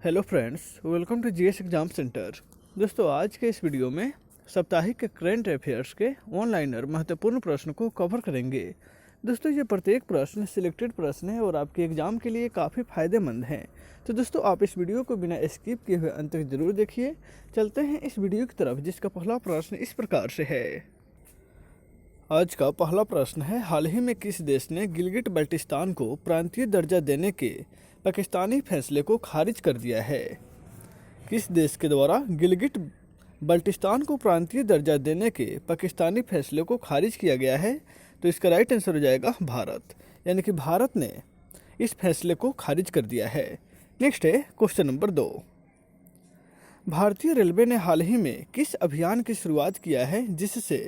Hello friends, welcome to GS exam centre. दोस्तों, आज के इस वीडियो में साप्ताहिक के करंट अफेयर्स के ऑनलाइनर महत्वपूर्ण प्रश्न को कवर करेंगे। दोस्तों, ये प्रत्येक प्रश्न सिलेक्टेड प्रश्न है और आपके एग्जाम के लिए काफ़ी फायदेमंद हैं। तो दोस्तों, आप इस वीडियो को बिना स्किप किए हुए अंत तक जरूर देखिए। चलते हैं इस वीडियो की तरफ, जिसका पहला प्रश्न इस प्रकार से है। आज का पहला प्रश्न है, हाल ही में किस देश ने गिलगिट बल्टिस्तान को प्रांतीय दर्जा देने के पाकिस्तानी फैसले को खारिज कर दिया है? किस देश के द्वारा गिलगिट बल्टिस्तान को प्रांतीय दर्जा देने के पाकिस्तानी फैसले को खारिज किया गया है? तो इसका राइट आंसर हो जाएगा भारत, यानी कि भारत ने इस फैसले को खारिज कर दिया है। नेक्स्ट है क्वेश्चन नंबर 2। भारतीय रेलवे ने हाल ही में किस अभियान की शुरुआत किया है जिससे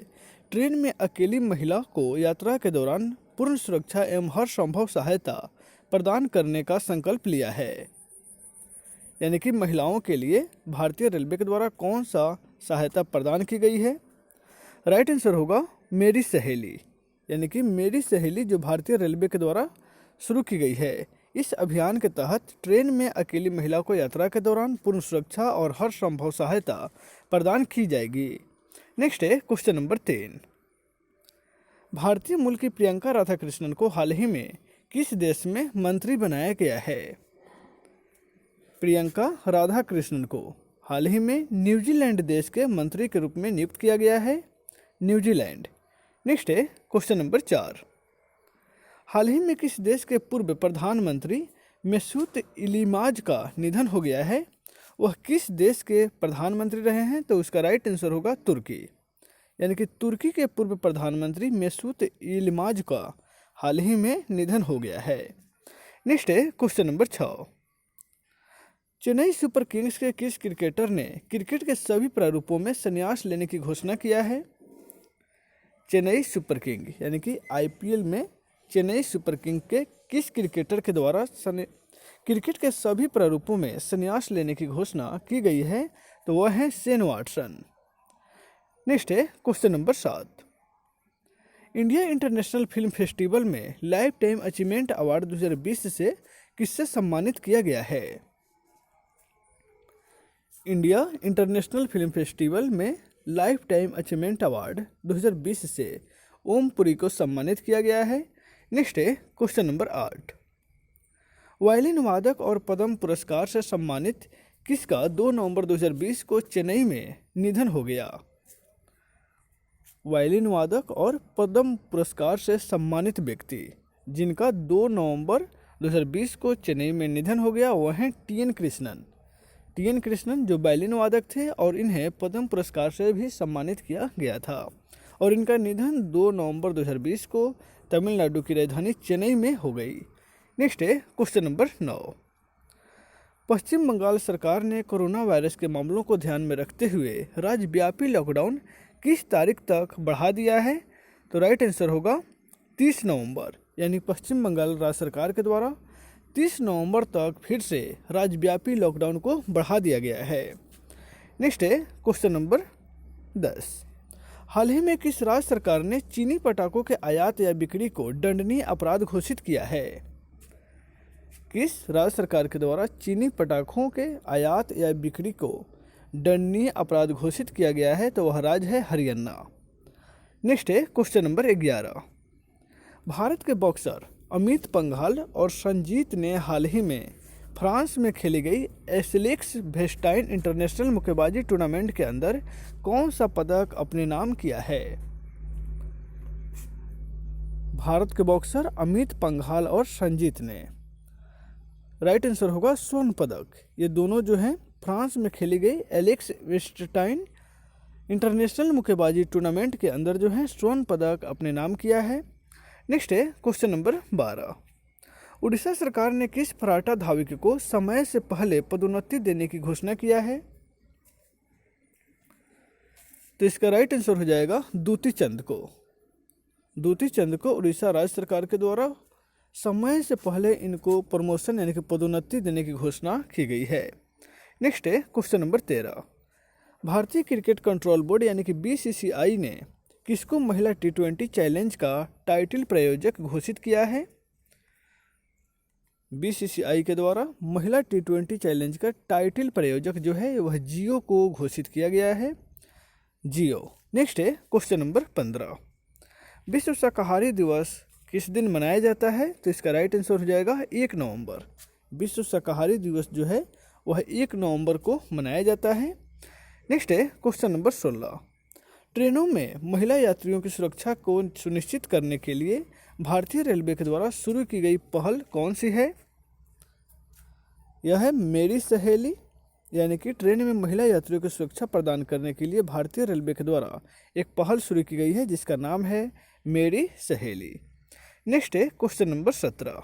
ट्रेन में अकेली महिला को यात्रा के दौरान पूर्ण सुरक्षा एवं हर संभव सहायता प्रदान करने का संकल्प लिया है? यानी कि महिलाओं के लिए भारतीय रेलवे के द्वारा कौन सा सहायता प्रदान की गई है? राइट आंसर होगा मेरी सहेली, यानी कि मेरी सहेली जो भारतीय रेलवे के द्वारा शुरू की गई है। इस अभियान के तहत ट्रेन में अकेली महिला को यात्रा के दौरान पूर्ण सुरक्षा और हर संभव सहायता प्रदान की जाएगी। नेक्स्ट है क्वेश्चन नंबर 3। भारतीय मूल की प्रियंका राधाकृष्णन को हाल ही में किस देश में मंत्री बनाया गया है? प्रियंका राधाकृष्णन को हाल ही में न्यूजीलैंड देश के मंत्री के रूप में नियुक्त किया गया है, न्यूजीलैंड। नेक्स्ट है क्वेश्चन नंबर 4। हाल ही में किस देश के पूर्व प्रधानमंत्री मेसूत इलिमाज का निधन हो गया है? वह किस देश के प्रधानमंत्री रहे हैं? तो उसका राइट आंसर होगा तुर्की, यानी कि तुर्की के पूर्व प्रधानमंत्री मेसूत इलिमाज का हाल ही में निधन हो गया है। नेक्स्ट है question number 6। Chennai super Kings के किस क्रिकेटर ने क्रिकेट के सभी प्रारूपों में संन्यास लेने की घोषणा किया है? चेन्नई सुपर किंग यानी कि आईपीएल में चेन्नई सुपर किंग के किस क्रिकेटर के द्वारा क्रिकेट के सभी प्रारूपों में संन्यास लेने की घोषणा की गई है? तो वह है शेन वॉटसन। नेक्स्ट है question number 7। India international film festival में लाइफ टाइम अचीवमेंट अवार्ड 2020 से किससे सम्मानित किया गया है? इंडिया इंटरनेशनल फिल्म फेस्टिवल में लाइफ टाइम अचीवमेंट अवार्ड 2020 से ओम पुरी को सम्मानित किया गया है। नेक्स्ट है क्वेश्चन नंबर 8। वायलिन वादक और पद्म पुरस्कार से सम्मानित किसका 2 नवंबर 2020 को चेन्नई में निधन हो गया? वायलिन वादक और पद्म पुरस्कार से सम्मानित व्यक्ति जिनका 2 नवंबर 2020 को चेन्नई में निधन हो गया वह हैं टी.एन. कृष्णन। टी.एन. कृष्णन जो वायलिन वादक थे और इन्हें पद्म पुरस्कार से भी सम्मानित किया गया था और इनका निधन 2 नवंबर 2020 को तमिलनाडु की राजधानी चेन्नई में हो गई। नेक्स्ट है क्वेश्चन नंबर 9। पश्चिम बंगाल सरकार ने कोरोना वायरस के मामलों को ध्यान में रखते हुए राज्यव्यापी लॉकडाउन किस तारीख तक बढ़ा दिया है? तो राइट आंसर होगा 30 नवंबर, यानी पश्चिम बंगाल राज्य सरकार के द्वारा 30 नवंबर तक फिर से राज्यव्यापी लॉकडाउन को बढ़ा दिया गया है। नेक्स्ट है क्वेश्चन नंबर 10। हाल ही में किस राज्य सरकार ने चीनी पटाखों के आयात या बिक्री को दंडनीय अपराध घोषित किया है? किस राज्य सरकार के द्वारा चीनी पटाखों के आयात या बिक्री को दंडनीय अपराध घोषित किया गया है? तो वह राज्य है हरियाणा। नेक्स्ट है क्वेश्चन नंबर 11। भारत के बॉक्सर अमित पंघाल और संजीत ने हाल ही में फ्रांस में खेली गई एसलेक्स वेस्टाइन इंटरनेशनल मुक्केबाजी टूर्नामेंट के अंदर कौन सा पदक अपने नाम किया है? भारत के बॉक्सर अमित पंघाल और संजीत ने, राइट आंसर होगा स्वर्ण पदक। ये दोनों जो हैं फ्रांस में खेली गई एलेक्स वेस्टाइन इंटरनेशनल मुक्केबाजी टूर्नामेंट के अंदर जो है स्वर्ण पदक अपने नाम किया है। नेक्स्ट है क्वेश्चन नंबर 12। उड़ीसा सरकार ने किस फर्राटा धावक को समय से पहले पदोन्नति देने की घोषणा किया है? तो इसका राइट आंसर हो जाएगा दूती चंद को। दूती चंद को उड़ीसा राज्य सरकार के द्वारा समय से पहले इनको प्रमोशन यानी कि पदोन्नति देने की घोषणा की गई है। नेक्स्ट है क्वेश्चन नंबर 13। भारतीय क्रिकेट कंट्रोल बोर्ड यानी कि बीसीसीआई ने किसको महिला टी20 चैलेंज का टाइटल प्रायोजक घोषित किया है? बीसीसीआई के द्वारा महिला T20 चैलेंज का टाइटल प्रायोजक जो है वह जियो को घोषित किया गया है, जियो। नेक्स्ट है क्वेश्चन नंबर 15, विश्व शाकाहारी दिवस किस दिन मनाया जाता है? तो इसका राइट आंसर हो जाएगा 1 नवंबर। विश्व शाकाहारी दिवस जो है वह 1 नवंबर को मनाया जाता है। नेक्स्ट है क्वेश्चन नंबर 16, ट्रेनों में महिला यात्रियों की सुरक्षा को सुनिश्चित करने के लिए भारतीय रेलवे के द्वारा शुरू की गई पहल कौन सी है? यह है मेरी सहेली, यानी कि ट्रेन में महिला यात्रियों की सुरक्षा प्रदान करने के लिए भारतीय रेलवे के द्वारा एक पहल शुरू की गई है जिसका नाम है मेरी सहेली। नेक्स्ट है क्वेश्चन नंबर 17,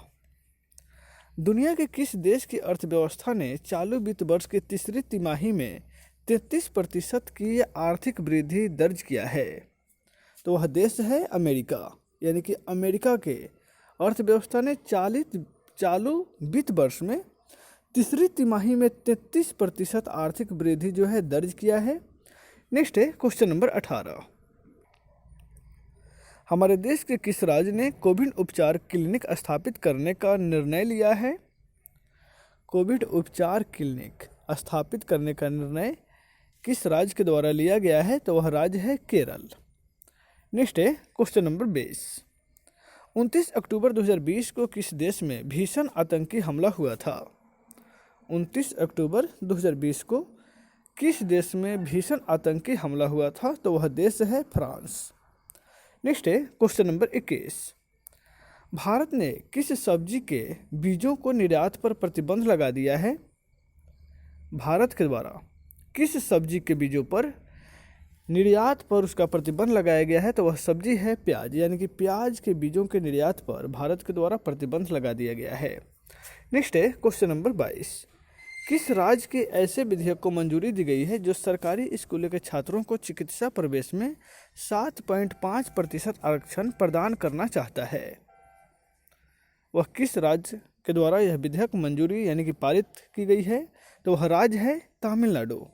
दुनिया के किस देश की अर्थव्यवस्था ने चालू वित्त वर्ष की तीसरी तिमाही में 33% की आर्थिक वृद्धि दर्ज किया है? तो वह देश है अमेरिका, यानी कि अमेरिका के अर्थव्यवस्था ने चालू वित्त वर्ष में तीसरी तिमाही में 33% आर्थिक वृद्धि जो है दर्ज किया है। नेक्स्ट है क्वेश्चन नंबर 18, हमारे देश के किस राज्य ने कोविड उपचार क्लिनिक स्थापित करने का निर्णय लिया है? कोविड उपचार क्लिनिक स्थापित करने का निर्णय किस राज्य के द्वारा लिया गया है? तो वह राज्य है केरल। नेक्स्ट है क्वेश्चन नंबर 20, 29 अक्टूबर 2020 को किस देश में भीषण आतंकी हमला हुआ था? 29 अक्टूबर 2020 को किस देश में भीषण आतंकी हमला हुआ था? तो वह देश है फ्रांस। नेक्स्ट है क्वेश्चन नंबर 21, भारत ने किस सब्जी के बीजों को निर्यात पर प्रतिबंध लगा दिया है? भारत के द्वारा किस सब्जी के बीजों पर निर्यात पर उसका प्रतिबंध लगाया गया है? तो वह सब्जी है प्याज, यानी कि प्याज के बीजों के निर्यात पर भारत के द्वारा प्रतिबंध लगा दिया गया है। नेक्स्ट है क्वेश्चन नंबर 22, किस राज्य के ऐसे विधेयक को मंजूरी दी गई है जो सरकारी स्कूलों के छात्रों को चिकित्सा प्रवेश में 7.5% आरक्षण प्रदान करना चाहता है? वह किस राज्य के द्वारा यह विधेयक मंजूरी यानी कि पारित की गई है? तो वह राज्य है तमिलनाडु,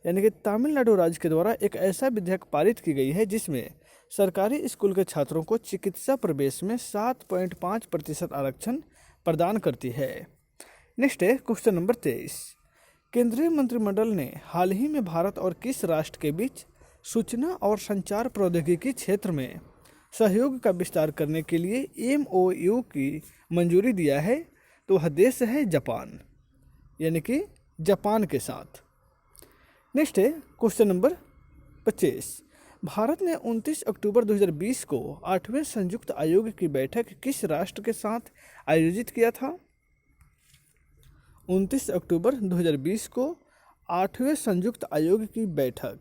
यानी कि तमिलनाडु राज्य के द्वारा एक ऐसा विधेयक पारित की गई है जिसमें सरकारी स्कूल के छात्रों को चिकित्सा प्रवेश में 7.5% आरक्षण प्रदान करती है। नेक्स्ट है क्वेश्चन नंबर 23, केंद्रीय मंत्रिमंडल ने हाल ही में भारत और किस राष्ट्र के बीच सूचना और संचार प्रौद्योगिकी क्षेत्र में सहयोग का विस्तार करने के लिए MOU की मंजूरी दिया है? तो वह देश है जापान, यानी कि जापान के साथ। नेक्स्ट है क्वेश्चन नंबर 25, भारत ने 29 अक्टूबर 2020 को 8वें संयुक्त आयोग की बैठक किस राष्ट्र के साथ आयोजित किया था? 29 अक्टूबर 2020 को 8वें संयुक्त आयोग की बैठक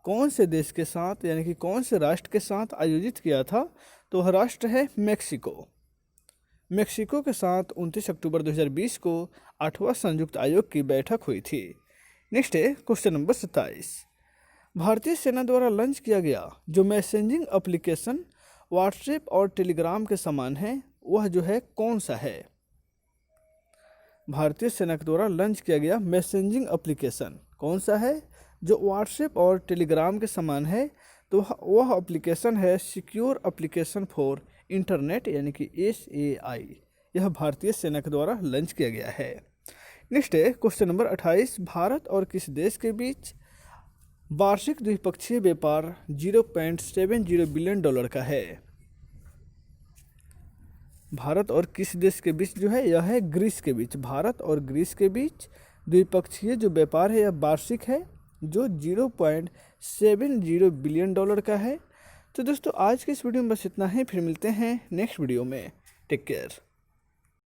कौन से देश के साथ यानी कि कौन से राष्ट्र के साथ आयोजित किया था? तो वह राष्ट्र है मेक्सिको। मेक्सिको के साथ 29 अक्टूबर 2020 को 8वां संयुक्त आयोग की बैठक हुई थी। नेक्स्ट है क्वेश्चन नंबर 27, भारतीय सेना द्वारा लॉन्च किया गया जो मैसेजिंग एप्लीकेशन व्हाट्सएप और टेलीग्राम के समान है वह जो है कौन सा है? भारतीय सेना के द्वारा लॉन्च किया गया मैसेजिंग एप्लीकेशन कौन सा है जो व्हाट्सएप और टेलीग्राम के समान है? तो वह एप्लीकेशन है सिक्योर एप्लीकेशन फॉर इंटरनेट, यानी कि SAI। यह भारतीय सेना के द्वारा लॉन्च किया गया है। नेक्स्ट है क्वेश्चन नंबर 28, भारत और किस देश के बीच वार्षिक द्विपक्षीय व्यापार $0.70 बिलियन का है? भारत और किस देश के बीच जो है यह है ग्रीस के बीच। भारत और ग्रीस के बीच द्विपक्षीय जो व्यापार है यह वार्षिक है जो $0.70 बिलियन का है। तो दोस्तों आज के इस वीडियो में बस इतना ही, फिर मिलते हैं नेक्स्ट वीडियो में। Take care.